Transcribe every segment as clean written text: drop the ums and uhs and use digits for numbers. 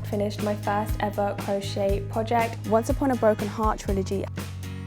finished my first ever crochet project, Once Upon a Broken Heart trilogy.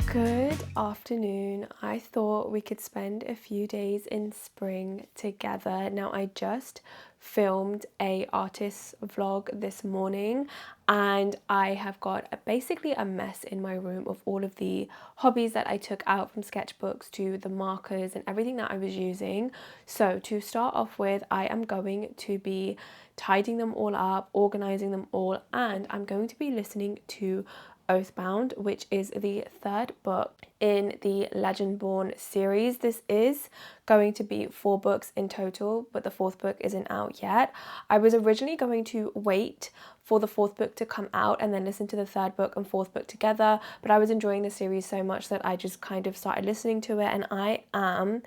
Good afternoon. I thought we could spend a few days in spring together. Now, I just filmed a artist vlog this morning and I have got basically a mess in my room of all of the hobbies that I took out, from sketchbooks to the markers and everything that I was using. So to start off with, I am going to be tidying them all up, organizing them all, and I'm going to be listening to Oathbound, which is the third book in the Legendborn series. This is going to be 4 books in total, but the 4th book isn't out yet. I was originally going to wait for the 4th book to come out and then listen to the 3rd book and 4th book together, but I was enjoying the series so much that I just kind of started listening to it, and I am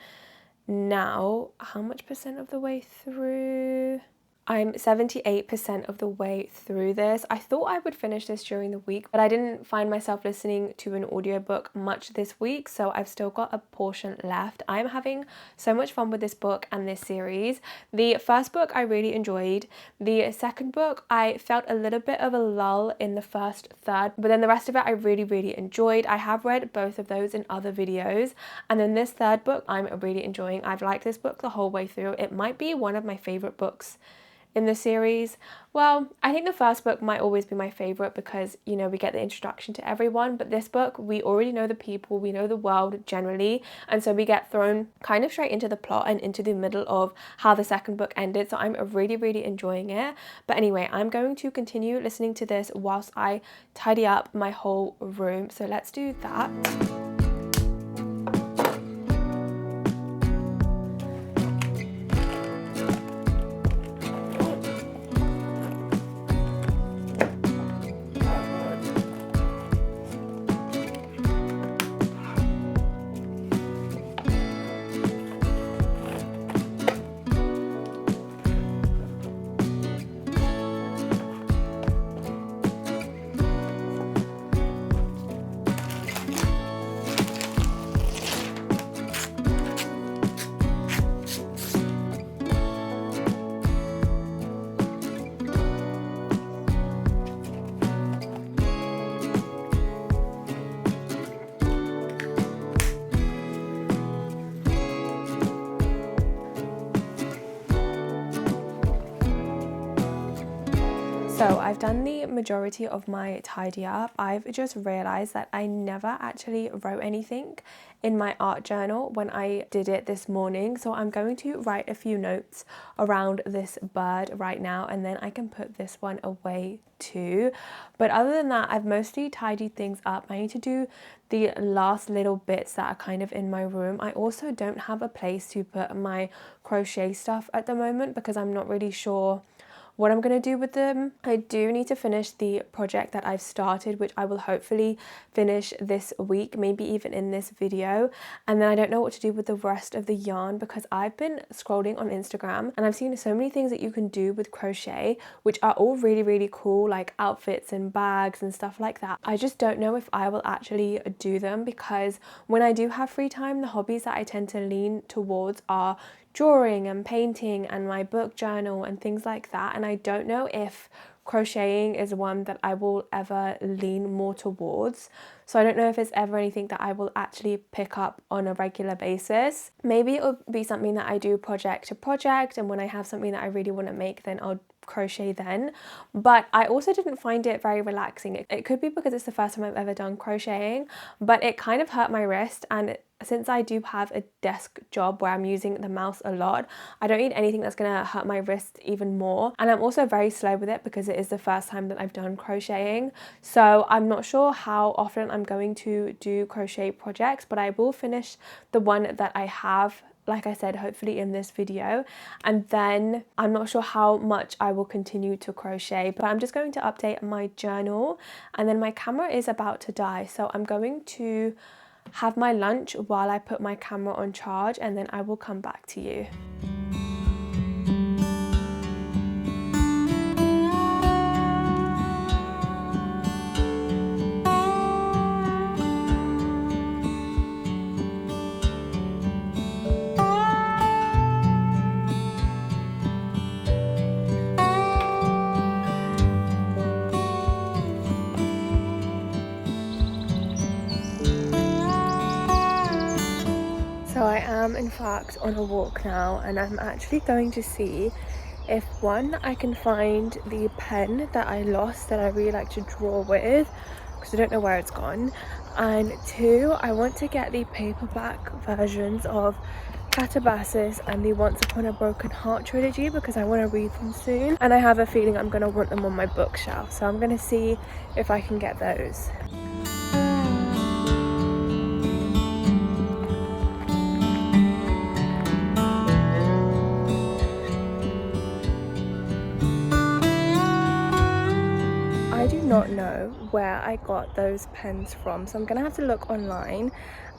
now, how much percent of the way through? I'm 78% of the way through this. I thought I would finish this during the week, but I didn't find myself listening to an audiobook much this week, so I've still got a portion left. I'm having so much fun with this book and this series. The first book I really enjoyed. The second book, I felt a little bit of a lull in the first third, but then the rest of it I really enjoyed. I have read both of those in other videos, and then this third book I'm really enjoying. I've liked this book the whole way through. It might be one of my favorite books in the series. Well, I think the first book might always be my favorite because, you know, we get the introduction to everyone, but this book, we already know the people, we know the world generally, and so we get thrown kind of straight into the plot and into the middle of how the second book ended, so I'm really enjoying it. But anyway, I'm going to continue listening to this whilst I tidy up my whole room, so let's do that. So I've done the majority of my tidy up. I've just realized that I never actually wrote anything in my art journal when I did it this morning. So I'm going to write a few notes around this bird right now, and then I can put this one away too. But other than that, I've mostly tidied things up. I need to do the last little bits that are kind of in my room. I also don't have a place to put my crochet stuff at the moment because I'm not really sure what I'm going to do with them. I do need to finish the project that I've started, which I will hopefully finish this week, maybe even in this video. And then I don't know what to do with the rest of the yarn because I've been scrolling on Instagram and I've seen so many things that you can do with crochet, which are all really cool, like outfits and bags and stuff like that. I just don't know if I will actually do them because when I do have free time, the hobbies that I tend to lean towards are drawing and painting and my book journal and things like that, and I don't know if crocheting is one that I will ever lean more towards. So I don't know if it's ever anything that I will actually pick up on a regular basis. Maybe it'll be something that I do project to project, and when I have something that I really want to make, then I'll crochet then. But I also didn't find it very relaxing. It could be because it's the first time I've ever done crocheting, but it kind of hurt my wrist, and since I do have a desk job where I'm using the mouse a lot, I don't need anything that's gonna hurt my wrist even more. And I'm also very slow with it because it is the first time that I've done crocheting. So I'm not sure how often I'm going to do crochet projects, but I will finish the one that I have, like I said, hopefully in this video, and then I'm not sure how much I will continue to crochet, but I'm just going to update my journal, and then my camera is about to die, so I'm going to have my lunch while I put my camera on charge, and then I will come back to you. fact on a walk now, and I'm actually going to see if one, I can find the pen that I lost that I really like to draw with, because I don't know where it's gone, and two, I want to get the paperback versions of Catabasis and the Once Upon a Broken Heart trilogy because I want to read them soon, and I have a feeling I'm going to want them on my bookshelf, so I'm going to see if I can get those. I do not know where I got those pens from, so I'm gonna have to look online.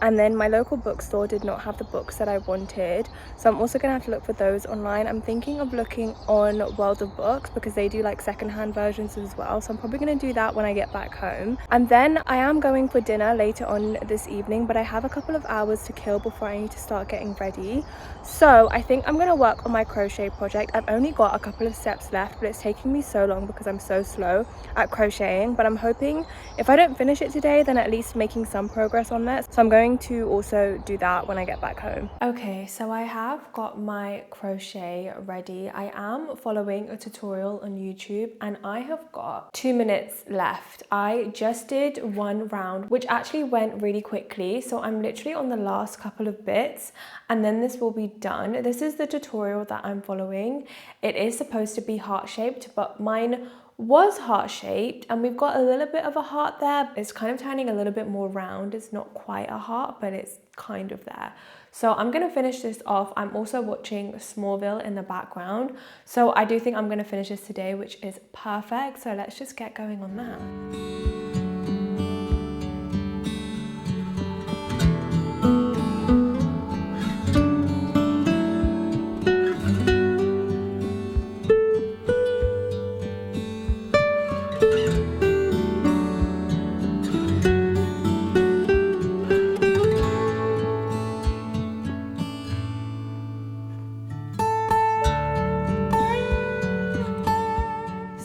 And then my local bookstore did not have the books that I wanted, so I'm also gonna have to look for those online. I'm thinking of looking on World of Books because they do like secondhand versions as well, so I'm probably gonna do that when I get back home. And then I am going for dinner later on this evening, but I have a couple of hours to kill before I need to start getting ready. So I think I'm gonna work on my crochet project. I've only got a couple of steps left, but it's taking me so long because I'm so slow at crocheting, but I'm hoping if I don't finish it today, then at least making some progress on that. So I'm going to also do that when I get back home. Okay, so I have got my crochet ready. I am following a tutorial on YouTube and I have got 2 minutes left. I just did one round, which actually went really quickly. So I'm literally on the last couple of bits and then this will be done. This is the tutorial that I'm following. It is supposed to be heart-shaped, but mine was heart-shaped and we've got a little bit of a heart there. It's kind of turning a little bit more round. It's not quite a heart, but it's kind of there. So I'm gonna finish this off. I'm also watching Smallville in the background. So I do think I'm gonna finish this today, which is perfect. So let's just get going on that.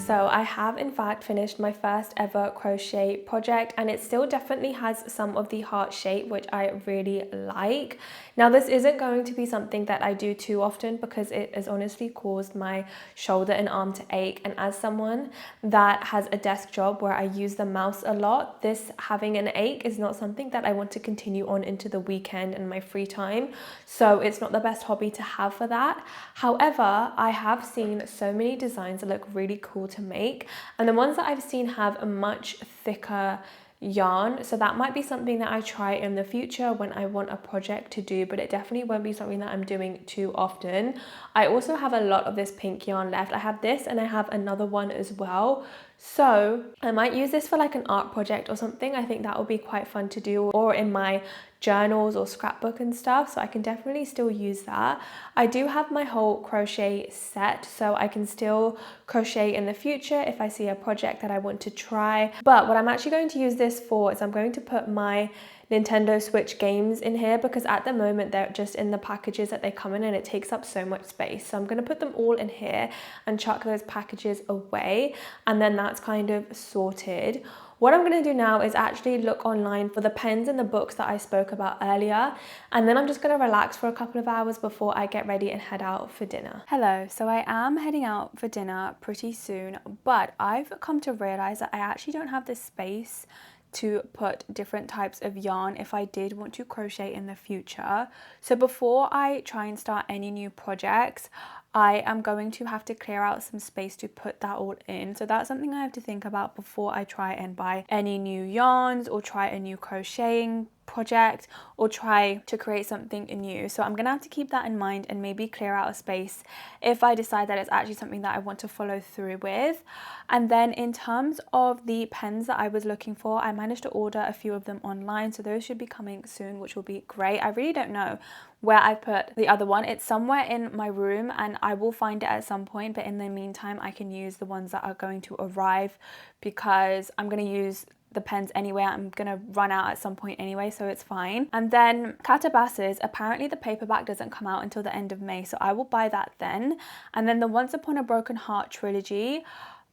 So I have in fact finished my first ever crochet project and it still definitely has some of the heart shape, which I really like. Now this isn't going to be something that I do too often because it has honestly caused my shoulder and arm to ache, and as someone that has a desk job where I use the mouse a lot, this having an ache is not something that I want to continue on into the weekend and my free time. So it's not the best hobby to have for that. However, I have seen so many designs that look really cool to make, and the ones that I've seen have a much thicker yarn, so that might be something that I try in the future when I want a project to do, but it definitely won't be something that I'm doing too often. I also have a lot of this pink yarn left. I have this and I have another one as well, so I might use this for like an art project or something. I think that would be quite fun to do, or in my journals or scrapbook and stuff, so I can definitely still use that. I do have my whole crochet set, so I can still crochet in the future if I see a project that I want to try. But what I'm actually going to use this for is I'm going to put my Nintendo Switch games in here because at the moment they're just in the packages that they come in and it takes up so much space. So I'm going to put them all in here and chuck those packages away, and then that's kind of sorted. What I'm going to do now is actually look online for the pens and the books that I spoke about earlier, and then I'm just going to relax for a couple of hours before I get ready and head out for dinner. Hello, so I am heading out for dinner pretty soon, but I've come to realize that I actually don't have the space to put different types of yarn if I did want to crochet in the future. So before I try and start any new projects, I am going to have to clear out some space to put that all in. So that's something I have to think about before I try and buy any new yarns or try a new crocheting project or try to create something new. So I'm gonna have to keep that in mind and maybe clear out a space if I decide that it's actually something that I want to follow through with. And then in terms of the pens that I was looking for, I managed to order a few of them online, so those should be coming soon, which will be great. I really don't know where I put the other one. It's somewhere in my room and I will find it at some point, but in the meantime I can use the ones that are going to arrive because I'm going to use the pens anyway. I'm gonna run out at some point anyway, so it's fine. And then Catabasis, apparently the paperback doesn't come out until the end of May, so I will buy that then. And then the Once Upon a Broken Heart trilogy,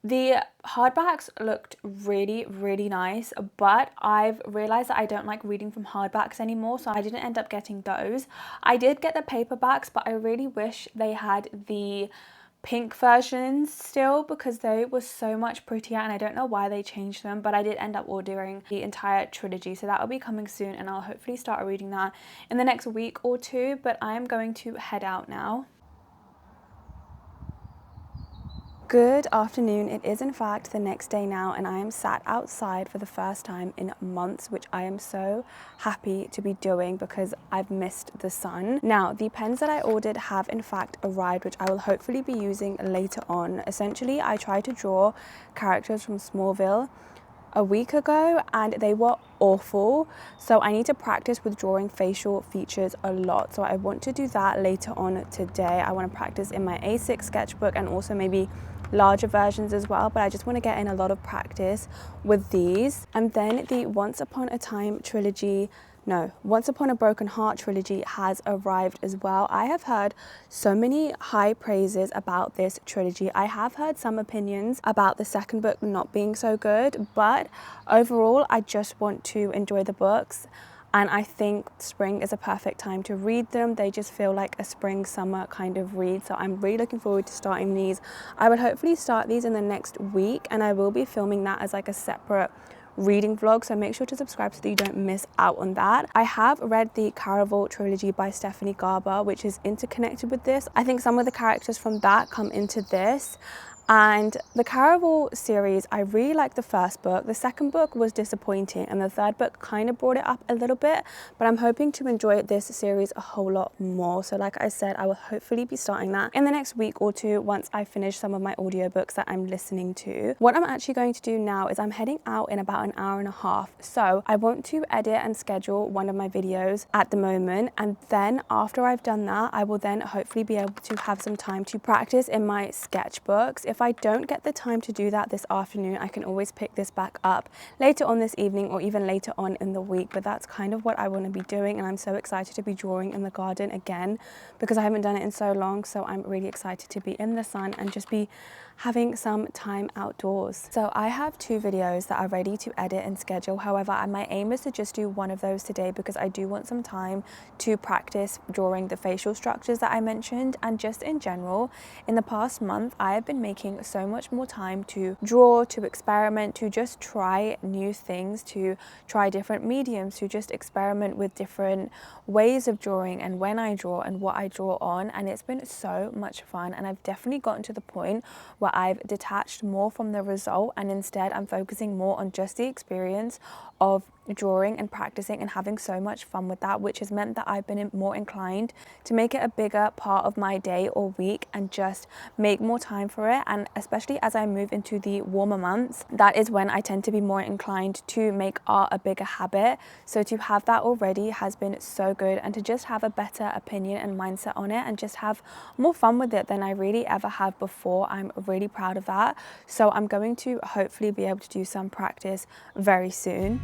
The hardbacks looked really nice, but I've realized that I don't like reading from hardbacks anymore, so I didn't end up getting those. I did get the paperbacks, but I really wish they had the pink versions still, because they were so much prettier, and I don't know why they changed them, but I did end up ordering the entire trilogy, so that will be coming soon, and I'll hopefully start reading that in the next week or two. But I am going to head out now. Good afternoon. It is in fact the next day now, and I am sat outside for the first time in months, which I am so happy to be doing because I've missed the sun. Now, the pens that I ordered have in fact arrived, which I will hopefully be using later on. Essentially, I tried to draw characters from Smallville a week ago and they were awful, so I need to practice with drawing facial features a lot, so I want to do that later on today. I want to practice in my A6 sketchbook and also maybe larger versions as well, but I just want to get in a lot of practice with these. And then the Once Upon a Broken Heart trilogy has arrived as well. I have heard so many high praises about this trilogy. I have heard some opinions about the second book not being so good, but overall I just want to enjoy the books, and I think spring is a perfect time to read them. They just feel like a spring summer kind of read, so I'm really looking forward to starting these. I would hopefully start these in the next week, and I will be filming that as like a separate reading vlog, so make sure to subscribe so that you don't miss out on that. I have read the Caraval trilogy by Stephanie Garber, which is interconnected with this. I think some of the characters from that come into this. And the Caraval series, I really liked the first book. The second book was disappointing, and the third book kind of brought it up a little bit, but I'm hoping to enjoy this series a whole lot more. So like I said, I will hopefully be starting that in the next week or two once I finish some of my audiobooks that I'm listening to. What I'm actually going to do now is I'm heading out in about an hour and a half. So I want to edit and schedule one of my videos at the moment, and then after I've done that, I will then hopefully be able to have some time to practice in my sketchbooks. If I don't get the time to do that this afternoon, I can always pick this back up later on this evening or even later on in the week, but that's kind of what I want to be doing, and I'm so excited to be drawing in the garden again because I haven't done it in so long, so I'm really excited to be in the sun and just be having some time outdoors. So I have 2 videos that are ready to edit and schedule. However, my aim is to just do one of those today because I do want some time to practice drawing the facial structures that I mentioned, and just in general, in the past month, I have been making so much more time to draw, to experiment, to just try new things, to try different mediums, to just experiment with different ways of drawing and when I draw and what I draw on, and it's been so much fun. And I've definitely gotten to the point where I've detached more from the result, and instead I'm focusing more on just the experience of drawing and practicing and having so much fun with that, which has meant that I've been more inclined to make it a bigger part of my day or week and just make more time for it. And especially as I move into the warmer months, that is when I tend to be more inclined to make art a bigger habit. So to have that already has been so good, and to just have a better opinion and mindset on it and just have more fun with it than I really ever have before. I'm really proud of that. So I'm going to hopefully be able to do some practice very soon.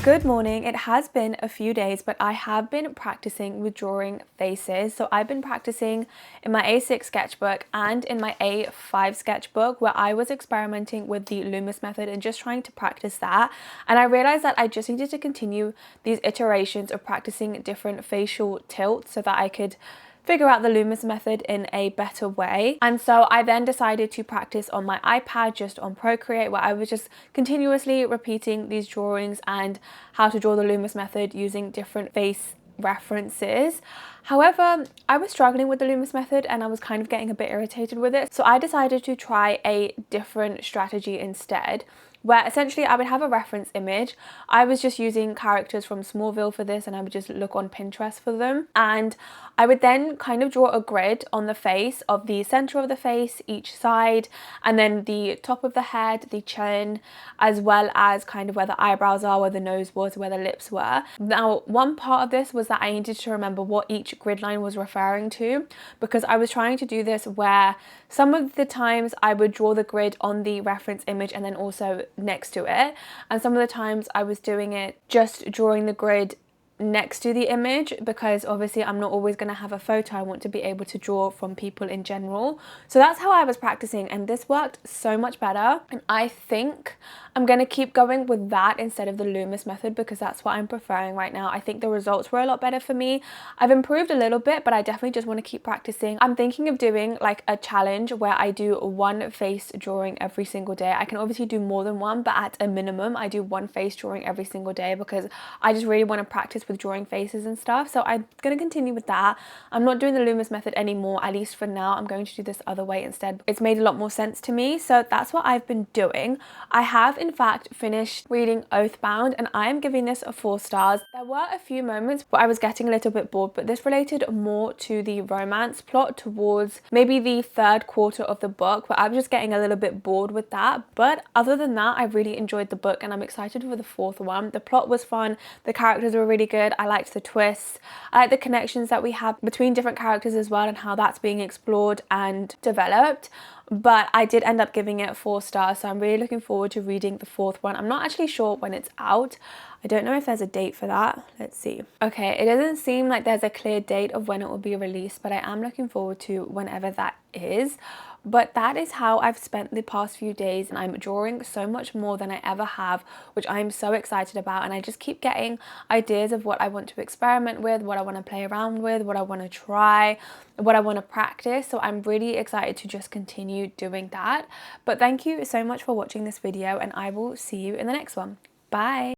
Good morning. It has been a few days, but I have been practicing with drawing faces. So I've been practicing in my A6 sketchbook and in my A5 sketchbook, where I was experimenting with the Loomis method and just trying to practice that. And I realized that I just needed to continue these iterations of practicing different facial tilts so that I could figure out the Loomis method in a better way. And so I then decided to practice on my iPad, just on Procreate, where I was just continuously repeating these drawings and how to draw the Loomis method using different face references. However, I was struggling with the Loomis method and I was kind of getting a bit irritated with it. So I decided to try a different strategy instead, where essentially I would have a reference image. I was just using characters from Smallville for this, and I would just look on Pinterest for them. And I would then kind of draw a grid on the face of the center of the face, each side, and then the top of the head, the chin, as well as kind of where the eyebrows are, where the nose was, where the lips were. Now, one part of this was that I needed to remember what each grid line was referring to, because I was trying to do this where some of the times I would draw the grid on the reference image and then also next to it, and some of the times I was doing it just drawing the grid next to the image, because obviously I'm not always going to have a photo. I want to be able to draw from people in general. So that's how I was practicing, and this worked so much better, and I think I'm going to keep going with that instead of the Loomis method, because that's what I'm preferring right now. I think the results were a lot better for me. I've improved a little bit, but I definitely just want to keep practicing. I'm thinking of doing like a challenge where I do one face drawing every single day. I can obviously do more than one, but at a minimum I do one face drawing every single day, because I just really want to practice with drawing faces and stuff. So I'm going to continue with that. I'm not doing the Loomis method anymore, at least for now. I'm going to do this other way instead. It's made a lot more sense to me, so that's what I've been doing. I have in fact finished reading Oathbound, and I am giving this a 4 stars. There were a few moments where I was getting a little bit bored, but this related more to the romance plot towards maybe the 3rd quarter of the book, where I was just getting a little bit bored with that. But other than that, I really enjoyed the book, and I'm excited for the 4th one. The plot was fun, the characters were really good, I liked the twists, I like the connections that we have between different characters as well, and how that's being explored and developed. But I did end up giving it 4 stars, so I'm really looking forward to reading the 4th one. I'm not actually sure when it's out. I don't know if there's a date for that. Let's see. Okay, it doesn't seem like there's a clear date of when it will be released, but I am looking forward to whenever that is. But that is how I've spent the past few days, and I'm drawing so much more than I ever have, which I'm so excited about. And I just keep getting ideas of what I want to experiment with, what I want to play around with, what I want to try, what I want to practice. So I'm really excited to just continue doing that. But thank you so much for watching this video, and I will see you in the next one. Bye.